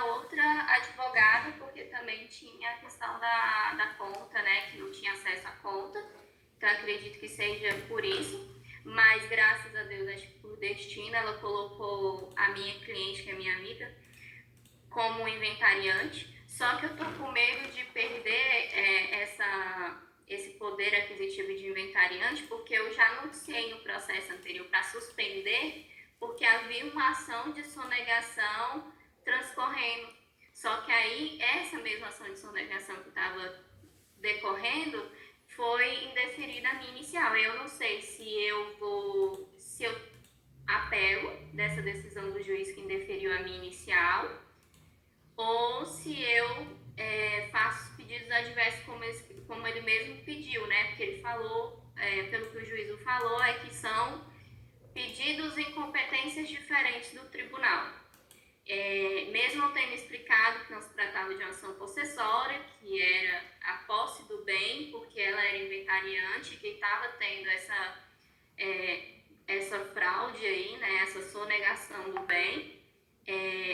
da outra advogada, porque também tinha a questão da conta, né, que não tinha acesso à conta. Então, acredito que seja por isso. Mas, graças a Deus, acho que por destino, ela colocou a minha cliente, que é minha amiga, como inventariante. Só que eu tô com medo de perder esse poder aquisitivo de inventariante, porque eu já anunciei no processo anterior para suspender, porque havia uma ação de sonegação transcorrendo. Só que aí, essa mesma ação de sonegação que estava decorrendo foi indeferida a minha inicial. Eu não sei se eu apelo dessa decisão do juiz que indeferiu a minha inicial, ou se eu faço pedidos adversos como ele mesmo pediu, né? Porque ele falou, pelo que o juiz falou, é que são pedidos em competências diferentes do tribunal. Mesmo eu tendo explicado que não se tratava de uma ação possessória, que era a posse do bem, porque ela era inventariante, que estava tendo essa fraude aí, né? Essa sonegação do bem,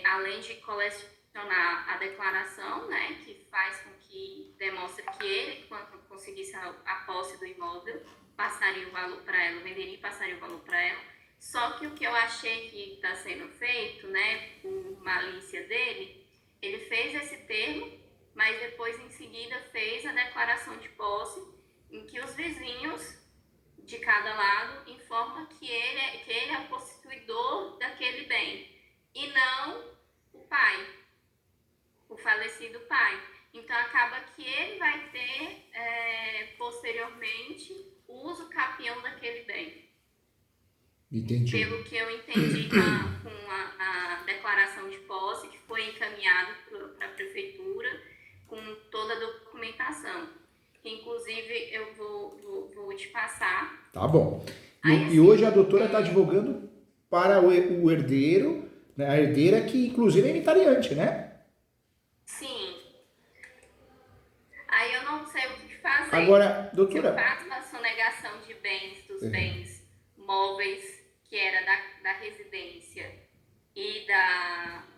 além de colecionar a declaração, né? Que faz com que demonstre que ele, quando conseguisse a posse do imóvel, passaria o valor para ela, venderia e passaria o valor para ela. Só que o que eu achei que está sendo feito, né, por malícia dele, ele fez esse termo, mas depois em seguida fez a declaração de posse, em que os vizinhos de cada lado informam que ele é o possuidor daquele bem, e não o pai, o falecido pai. Então acaba que ele vai ter posteriormente o uso capião daquele bem. Entendi. Pelo que eu entendi com a declaração de posse, que foi encaminhado para a prefeitura com toda a documentação. Que, inclusive, eu vou te passar. Tá bom. Aí, E hoje a doutora está advogando para o herdeiro, né? A herdeira que, inclusive, é inventariante, né? Sim. Aí eu não sei o que fazer. Agora, doutora... Eu faço a sonegação de bens, dos bens móveis, que era da residência e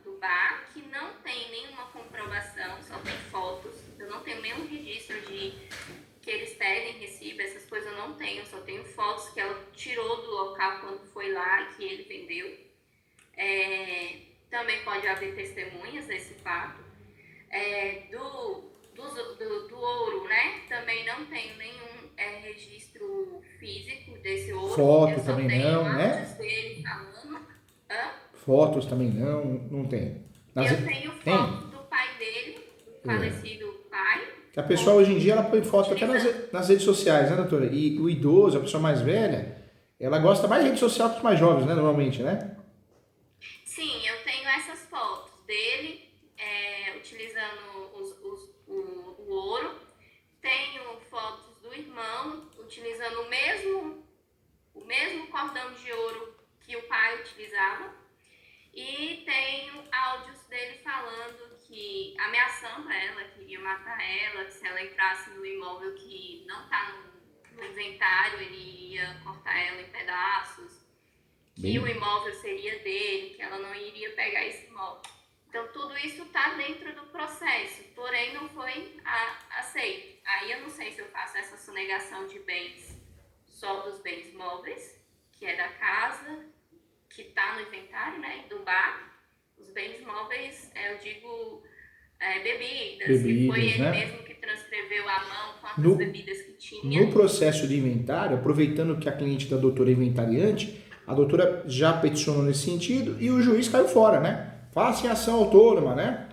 do bar, que não tem nenhuma comprovação, só tem fotos. Eu não tenho nenhum registro de que eles pedem recibo, essas coisas eu não tenho, só tenho fotos que ela tirou do local quando foi lá e que ele vendeu. Também pode haver testemunhas desse fato. Do ouro, né? Também não tenho nenhum registro físico desse ouro. Foto também não, né? Dele falando. Fotos também não tem. Eu tenho fotos do pai dele, do falecido pai. A pessoa hoje em dia ela põe foto até nas redes sociais, né, doutora? E o idoso, a pessoa mais velha, ela gosta mais de rede social que os mais jovens, né, normalmente, né? Sim, eu tenho essas fotos dele utilizando o ouro. Tenho fotos do irmão utilizando o mesmo cordão de ouro que o pai utilizava. E tenho áudios dele falando que, ameaçando ela, que iria matar ela, que se ela entrasse no imóvel que não está no inventário, ele ia cortar ela em pedaços, que o imóvel seria dele, que ela não iria pegar esse imóvel. Então, tudo isso está dentro do processo, porém não foi aceito. Aí eu não sei se eu faço essa sonegação de bens, só dos bens móveis, que é da casa, que está no inventário, né, do bar. Os bens móveis, eu digo bebidas, que foi ele, né, mesmo que transcreveu à mão quantas bebidas que tinha. No processo de inventário, aproveitando que a cliente da doutora é inventariante, a doutora já peticionou nesse sentido e o juiz caiu fora, né? Faça em ação autônoma, né?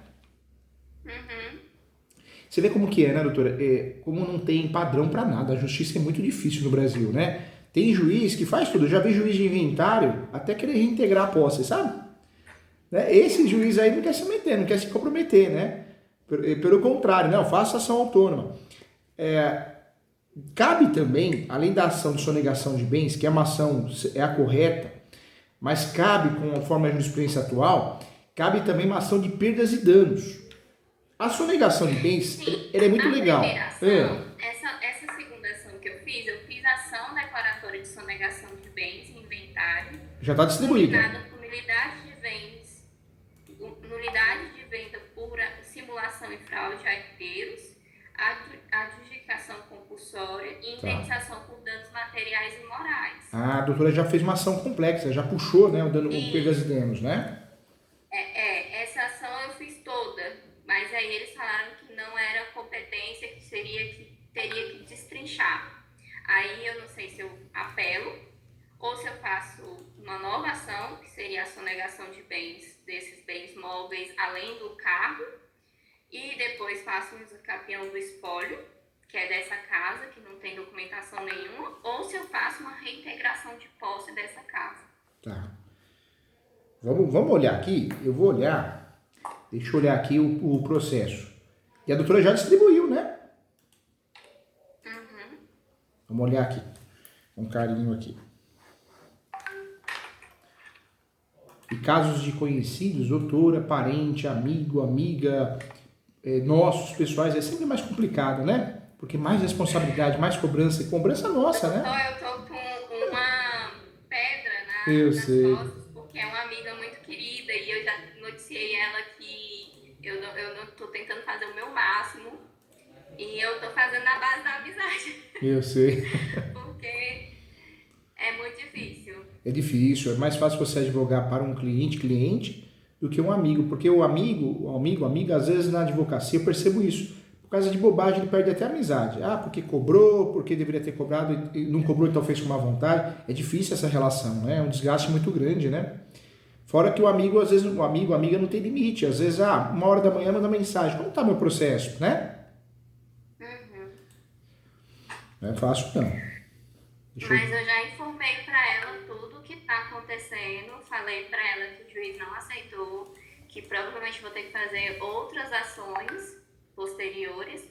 Você vê como que é, né, doutora? Como não tem padrão para nada, a justiça é muito difícil no Brasil, né? Tem juiz que faz tudo. Eu já vi juiz de inventário até querer reintegrar a posse, sabe? Esse juiz aí não quer se meter, não quer se comprometer, né? Pelo contrário, não, faça ação autônoma. Cabe também, além da ação de sonegação de bens, que é uma ação, é a correta, mas cabe, conforme a jurisprudência atual, cabe também uma ação de perdas e danos. A sonegação de bens, ela é muito legal. Essa segunda ação que eu fiz ação declaratória de sonegação de bens em inventário. Já está distribuída. Nulidade de vendas simulação e fraude a herdeiros, adjudicação compulsória e Tá. indenização por danos materiais e morais. Ah, a doutora já fez uma ação complexa, já puxou, né, o perdas e E danos, né? essa ação eu fiz toda, mas aí eles falaram que não era competência, que teria que destrinchar. Aí eu não sei se eu apelo ou se eu faço uma nova ação, que seria a sonegação de bens, desses bens móveis, além do carro, e depois faço um escapião do espólio, que é dessa casa, que não tem documentação nenhuma, ou se eu faço uma reintegração de posse dessa casa. Tá. Vamos olhar aqui, eu vou olhar, deixa eu olhar aqui o processo. E a doutora já distribuiu, né? Uhum. Vamos olhar aqui, com carinho aqui. E casos de conhecidos, doutora, parente, amigo, amiga, nossos, pessoais, é sempre mais complicado, né? Porque mais responsabilidade, mais cobrança, e cobrança nossa, né? Eu tô com uma pedra Eu nas sei. costas, porque é uma amiga muito querida e eu já noticiei ela que eu não tô tentando fazer o meu máximo e eu tô fazendo na base da amizade, Eu sei. porque é muito difícil. É difícil, é mais fácil você advogar para um cliente, do que um amigo, porque amiga, às vezes na advocacia eu percebo isso. Por causa de bobagem ele perde até a amizade. Ah, porque cobrou, porque deveria ter cobrado e não cobrou, então fez com má vontade. É difícil essa relação, né? É um desgaste muito grande, né? Fora que o amigo, às vezes, a amiga não tem limite. Às vezes, 1h da manhã manda mensagem. Como tá meu processo, né? Uhum. Não é fácil, não. Mas eu já informei para ela tudo o que está acontecendo, falei para ela que o juiz não aceitou, que provavelmente vou ter que fazer outras ações posteriores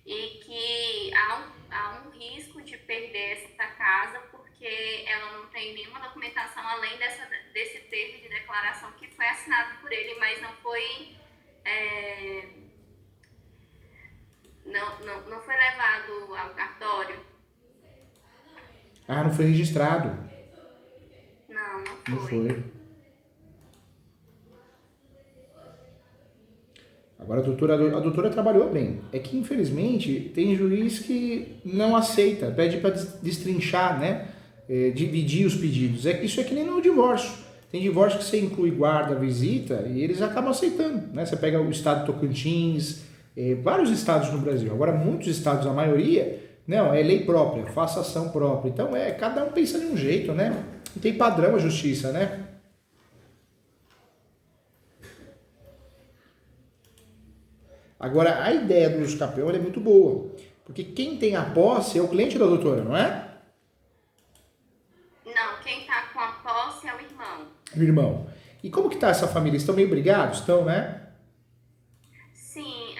e que há um risco de perder essa casa porque ela não tem nenhuma documentação além desse termo de declaração que foi assinado por ele, mas não foi, não foi levado ao cartório. Ah, não foi registrado. Não Não foi. foi. Agora a doutora trabalhou bem. É que, infelizmente, tem juiz que não aceita, pede para destrinchar, né? Dividir os pedidos. Isso é que nem no divórcio. Tem divórcio que você inclui guarda, visita, e eles acabam aceitando, né? Você pega o estado de Tocantins, vários estados no Brasil. Agora, muitos estados, a maioria, não, é lei própria, faça ação própria. Então, cada um pensa de um jeito, né? E tem padrão a justiça, né? Agora, a ideia do escapeão é muito boa, porque quem tem a posse é o cliente da doutora, não é? Não, quem está com a posse é o irmão. O irmão. E como que tá essa família? Estão meio brigados? Estão, né? Sim,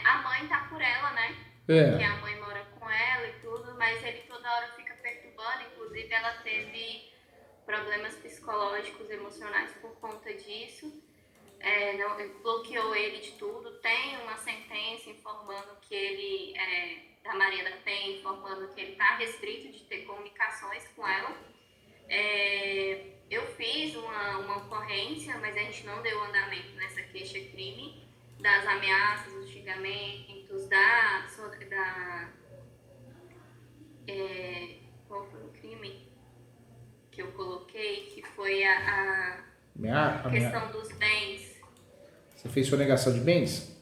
a mãe tá por ela, né? Porque É. a mãe mora com ela e tudo, mas ele toda hora fica perturbando. Inclusive, ela teve problemas psicológicos, emocionais por conta disso. Não, bloqueou ele de tudo. Tem uma sentença informando que ele, da Maria da Penha, informando que ele está restrito de ter comunicações com ela. Eu fiz uma ocorrência, mas a gente não deu andamento nessa queixa-crime, das ameaças, dos xingamentos, qual foi o crime que eu coloquei, que foi a questão dos bens. Você fez sonegação de bens?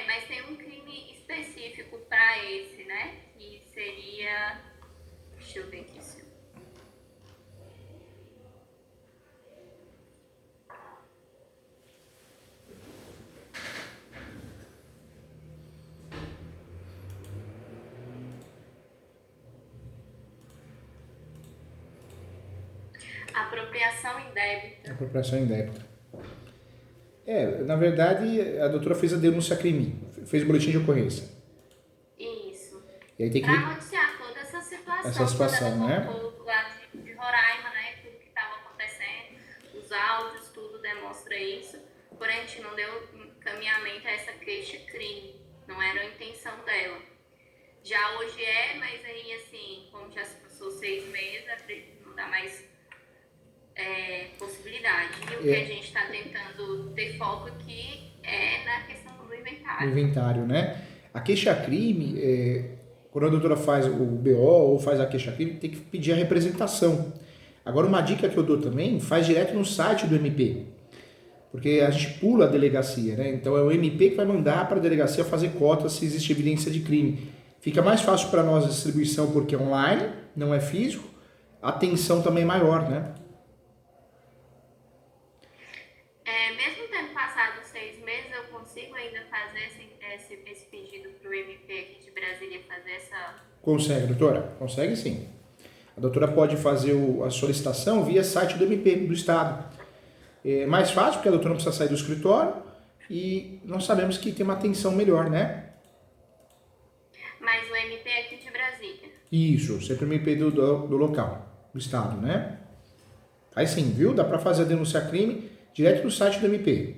Mas tem um crime específico para esse, né? Que seria... Deixa eu ver aqui. Apropriação indébita. Apropriação indébita. Na verdade, a doutora fez a denúncia crime, fez o boletim de ocorrência. Isso. E aí tem que... Para noticiar toda essa situação. Essa situação, quando ela né? contou lá de Roraima, né? Tudo que estava acontecendo, os áudios, tudo demonstra isso. Porém, a gente não deu encaminhamento a essa queixa-crime. Não era a intenção dela. Já hoje mas aí, assim, como já se passou 6 meses, não dá mais possibilidade. E o que a gente está tentando ter foco aqui é na questão do No inventário. inventário, né? A queixa-crime, quando a doutora faz o BO ou faz a queixa-crime, tem que pedir a representação. Agora, uma dica que eu dou também, faz direto no site do MP, porque a gente pula a delegacia, né? Então é o MP que vai mandar para a delegacia fazer cota se existe evidência de crime. Fica mais fácil para nós a distribuição porque é online, não é físico, a atenção também é maior, né? Mesmo tendo passado 6 meses, eu consigo ainda fazer esse pedido para o MP aqui de Brasília fazer essa. Consegue, doutora? Consegue sim. A doutora pode fazer a solicitação via site do MP, do Estado. É mais fácil, porque a doutora não precisa sair do escritório e nós sabemos que tem uma atenção melhor, né? Mas o MP aqui de Brasília. Isso, sempre o MP do local, do Estado, né? Aí sim, viu? Dá para fazer a denúncia-crime direto no site do MP.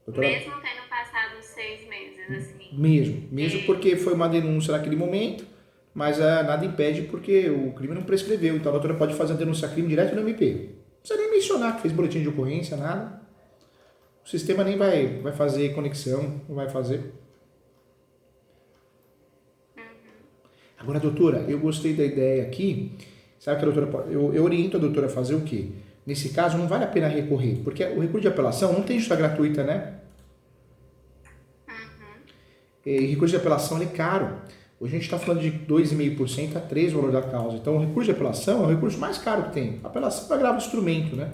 Doutora... Mesmo tendo passado 6 meses, assim. Mesmo porque foi uma denúncia naquele momento, mas nada impede porque o crime não prescreveu. Então a doutora pode fazer a denúncia-crime direto no MP. Não precisa nem mencionar que fez boletim de ocorrência, nada. O sistema nem vai fazer conexão, não vai fazer. Agora, doutora, eu gostei da ideia aqui. Sabe que a doutora pode... Eu oriento a doutora a fazer o quê? Nesse caso, não vale a pena recorrer, porque o recurso de apelação não tem justiça gratuita, né? E recurso de apelação ele é caro. Hoje a gente está falando de 2,5% a 3% o valor da causa. Então, o recurso de apelação é o recurso mais caro que tem. A apelação é agravo de instrumento, né?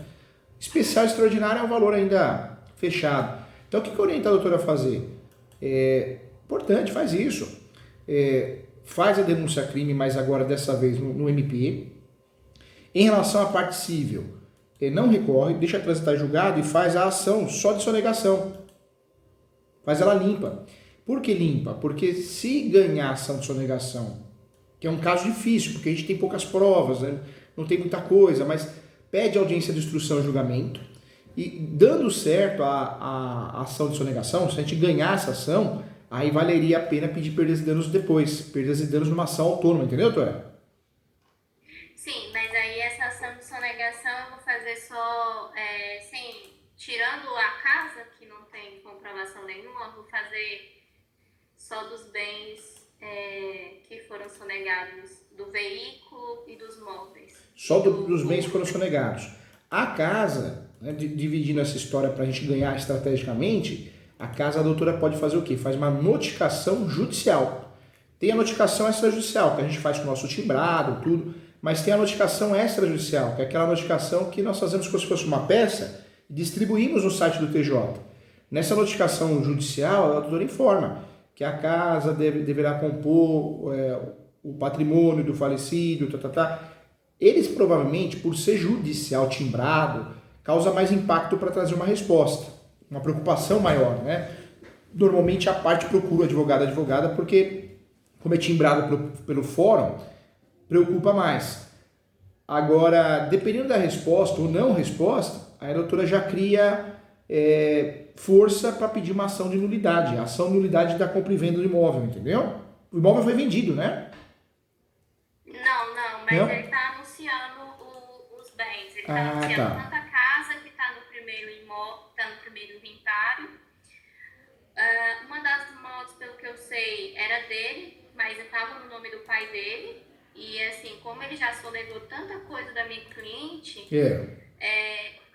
Especial e extraordinário é um valor ainda fechado. Então, o que eu oriento a doutora a fazer? Importante, faz isso. Faz a denúncia-crime, mas agora dessa vez no MP. Em relação à parte civil, não recorre, deixa transitar julgado e faz a ação só de sonegação. Faz ela limpa. Por que limpa? Porque se ganhar a ação de sonegação, que é um caso difícil, porque a gente tem poucas provas, né? Não tem muita coisa, mas pede audiência de instrução e julgamento, e dando certo a ação de sonegação, se a gente ganhar essa ação, aí valeria a pena pedir perdas e danos depois, perdas e danos numa ação autônoma, entendeu, doutora? Sim, mas aí essa ação de sonegação eu vou fazer só, tirando a casa, que não tem comprovação nenhuma, eu vou fazer só dos bens que foram sonegados, do veículo e dos móveis. Só dos bens que foram sonegados. A casa, né, dividindo essa história para a gente ganhar estrategicamente, a casa, a doutora pode fazer o quê? Faz uma notificação judicial. Tem a notificação extrajudicial, que a gente faz com o nosso timbrado, tudo, mas tem a notificação extrajudicial, que é aquela notificação que nós fazemos como se fosse uma peça e distribuímos no site do TJ. Nessa notificação judicial, a doutora informa que a casa deverá compor o patrimônio do falecido, Eles provavelmente, por ser judicial timbrado, causa mais impacto para trazer uma resposta, uma preocupação maior, né? Normalmente a parte procura o advogada, porque como é timbrado pelo fórum, preocupa mais. Agora, dependendo da resposta ou não resposta, a doutora já cria força para pedir uma ação de nulidade, a ação de nulidade da compra e venda do imóvel, entendeu? O imóvel foi vendido, né? Não, mas não? ele está anunciando os bens, ele está anunciando tanto a casa que está no primeiro imóvel, está no primeiro inventário. Uma das motos, pelo que eu sei, era dele, mas estava no nome do pai dele. E assim, como ele já sonegou tanta coisa da minha cliente,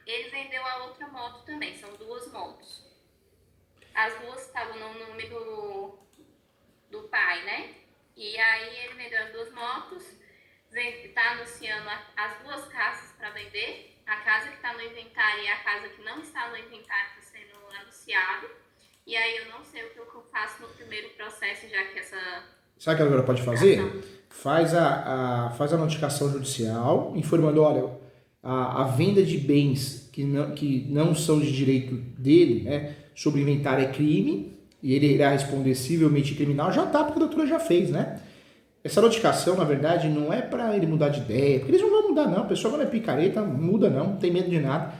ele vendeu a outra moto também, são 2 motos. As 2 estavam no nome do pai, né? E aí ele vendeu as 2 motos, está anunciando as 2 casas para vender, a casa que está no inventário e a casa que não está no inventário está sendo anunciado. E aí eu não sei o que eu faço no primeiro processo, já que essa... Sabe o que a doutora pode fazer? Faz a notificação judicial, informando, olha, a venda de bens que não são de direito dele, né, sobre inventário é crime, e ele irá responder civilmente criminal, já tá, porque a doutora já fez, né? Essa notificação, na verdade, não é para ele mudar de ideia, porque eles não vão mudar, não. A pessoa quando é picareta, muda não tem medo de nada.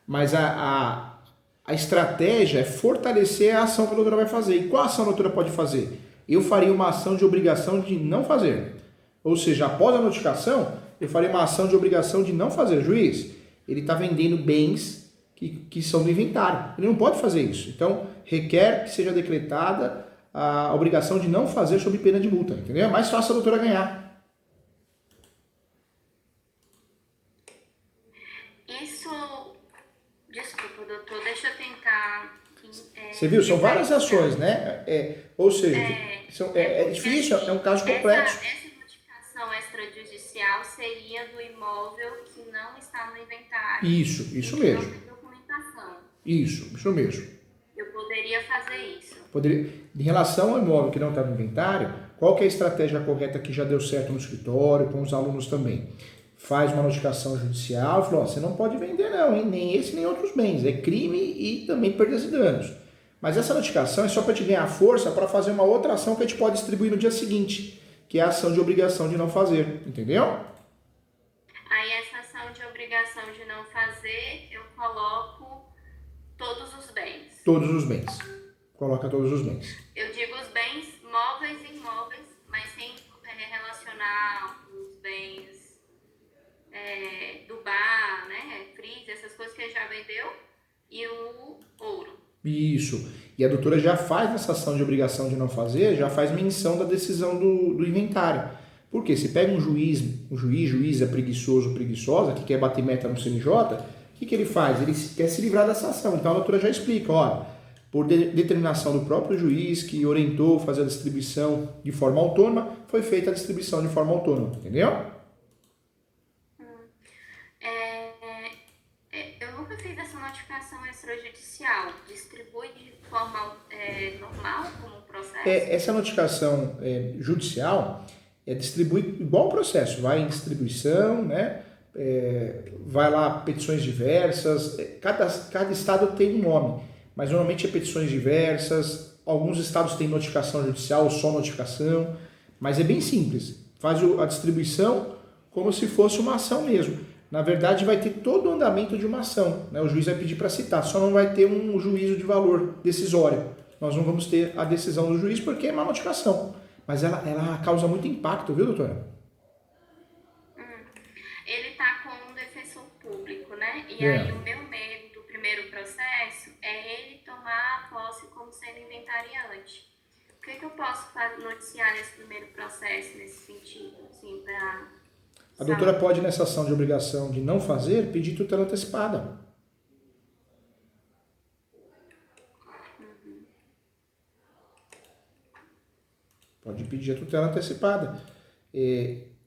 Mas a estratégia é fortalecer a ação que a doutora vai fazer. E qual ação a doutora pode fazer? Eu faria uma ação de obrigação de não fazer. Ou seja, após a notificação, eu faria uma ação de obrigação de não fazer. Juiz, ele está vendendo bens que são do inventário. Ele não pode fazer isso. Então, requer que seja decretada a obrigação de não fazer sob pena de multa, entendeu? É mais fácil a doutora ganhar. Isso, desculpa, doutor, deixa eu tentar. Você viu? São várias ações, né? Ou seja, é porque, difícil, assim, é um caso complexo. essa notificação extrajudicial seria do imóvel que não está no inventário. Isso e que mesmo. não tem documentação. Isso mesmo. Eu poderia fazer isso. Em relação ao imóvel que não está no inventário, qual que é a estratégia correta que já deu certo no escritório, com os alunos também? Faz uma notificação judicial e fala, ó, você não pode vender não, hein? Nem esse nem outros bens, é crime e também perdas e danos. Mas essa notificação é só para te ganhar força para fazer uma outra ação que a gente pode distribuir no dia seguinte, que é a ação de obrigação de não fazer, entendeu? Aí essa ação de obrigação de não fazer, eu coloco todos os bens. Todos os bens. Coloca todos os bens. Eu digo os bens móveis e imóveis, mas sem relacionar os bens do bar, né, freezer, essas coisas que ele já vendeu, e o ouro. Isso. E a doutora já faz nessa ação de obrigação de não fazer, já faz menção da decisão do inventário. Por quê? Se pega um juíza preguiçoso, preguiçosa, que quer bater meta no CNJ, o que ele faz? Ele quer se livrar dessa ação. Então a doutora já explica, ó, por determinação do próprio juiz que orientou fazer a distribuição de forma autônoma, foi feita a distribuição de forma autônoma, entendeu? Eu nunca fiz essa notificação extrajudicial. Distribui de forma normal, como um processo? Essa notificação judicial distribui igual o processo, vai em distribuição, né? Vai lá petições diversas, cada estado tem um nome, mas normalmente é petições diversas, alguns estados têm notificação judicial ou só notificação, mas é bem simples, faz a distribuição como se fosse uma ação mesmo. Na verdade vai ter todo o andamento de uma ação, né? O juiz vai pedir para citar, só não vai ter um juízo de valor decisório, nós não vamos ter a decisão do juiz porque é uma notificação, mas ela causa muito impacto, viu, doutora? Ele está com um defensor público, né? E aí o meu medo do primeiro processo é ele tomar a posse como sendo inventariante. O que eu posso noticiar nesse primeiro processo, nesse sentido, assim, para... A doutora pode, nessa ação de obrigação de não fazer, pedir tutela antecipada. Pode pedir a tutela antecipada.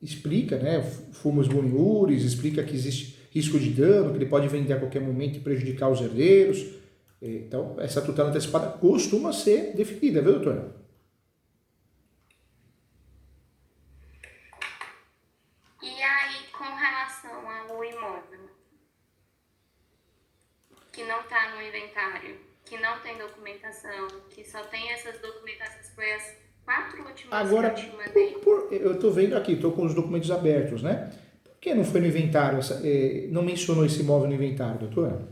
Explica, né, fumus boniuris, explica que existe risco de dano, que ele pode vender a qualquer momento e prejudicar os herdeiros. Então, essa tutela antecipada costuma ser definida, viu, doutora? E aí, com relação ao imóvel, que não está no inventário, que não tem documentação, que só tem essas documentações, foi as 4 últimas agora, que eu te mandei. Eu estou vendo aqui, estou com os documentos abertos, né? Por que não foi no inventário, não mencionou esse imóvel no inventário, doutora?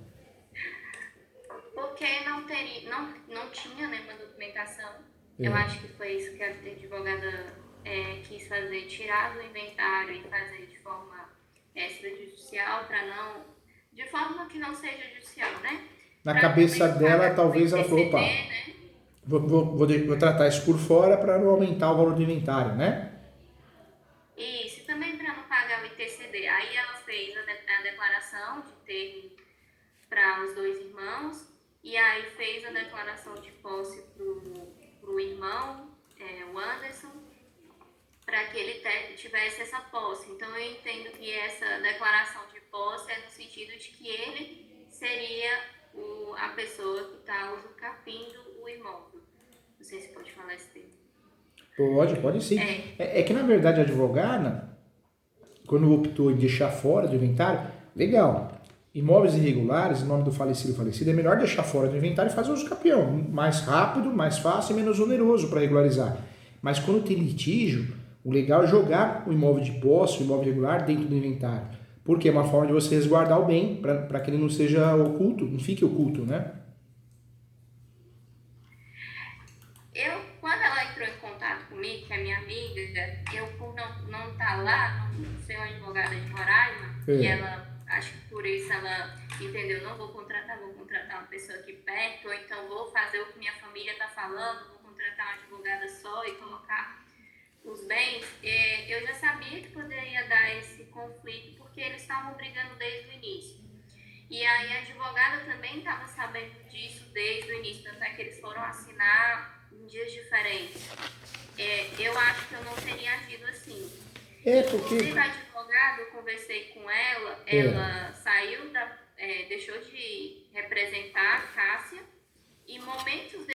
Porque não tinha nenhuma documentação. Eu acho que foi isso que a advogada quis fazer, tirar do inventário e fazer de forma extrajudicial, de forma que não seja judicial, né? Na cabeça dela, talvez ela falou, opa, né? vou tratar isso por fora para não aumentar o valor do inventário, né? Isso, e também para não pagar o ITCD. Aí ela fez a declaração de termo para os 2 irmãos, e aí fez a declaração de posse para o irmão, o Anderson, para que ele tivesse essa posse. Então eu entendo que essa declaração de posse é no sentido de que ele seria a pessoa que está usucapindo o imóvel. Não sei se pode falar esse termo. Pode sim. É que na verdade a advogada, quando optou em deixar fora do inventário, legal. Imóveis irregulares, em nome do falecido, é melhor deixar fora do inventário e fazer uso capião. Mais rápido, mais fácil e menos oneroso para regularizar. Mas quando tem litígio, o legal é jogar o imóvel de posse, o imóvel irregular, dentro do inventário. Porque é uma forma de você resguardar o bem, para que ele não seja oculto, não fique oculto, né? Quando ela entrou em contato comigo, que é minha amiga, eu por não estar lá, não ser uma advogada de Roraima, e ela acho que por isso ela entendeu, não vou contratar uma pessoa aqui perto, ou então vou fazer o que minha família está falando, vou contratar uma advogada só e colocar os bens. Eu já sabia que poderia dar esse conflito, porque eles estavam brigando desde o início. E aí a advogada também estava sabendo disso desde o início, tanto é que eles foram assinar em dias diferentes. Eu acho que eu não teria agido assim. Porque... Inclusive, a advogada, eu conversei com ela, ela saiu deixou de representar a Cássia, e momentos